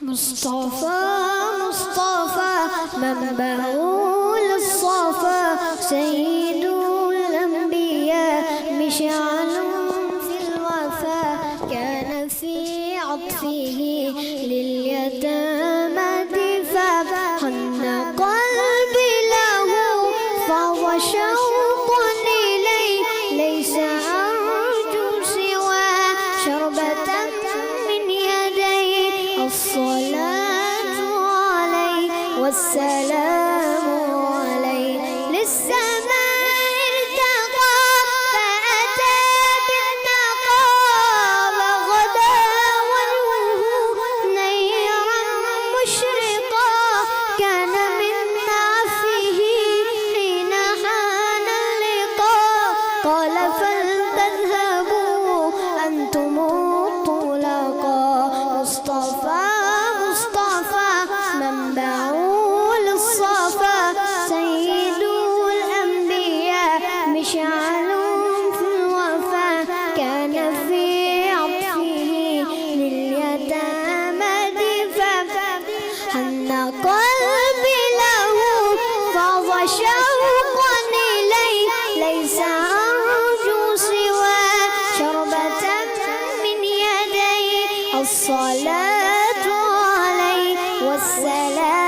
مصطفى مصطفى منبع للصفا سيد الأنبياء مشعل في الوفا كان في عطفه لليتامى دفاع حن قلبي له فهو شوق إليه ليس أرجو سوى شربة من يديه الصلاة عليه والسلام عليه للسماء ارتقى فأتى بالنقى وغدا وجهه نيرا مشرقا كان من عفه حين حان اللقاء قال فلتذهبوا أنتم الطلقاء مصطفى مصطفى منبع للصفا سيد الأنبياء مشعل في الوفا كان في عطفه لليتامى دفاع حن قلبي له فهو شوق إليه ليس أرجو سوى شربة من يديه الصلاة عليه والسلام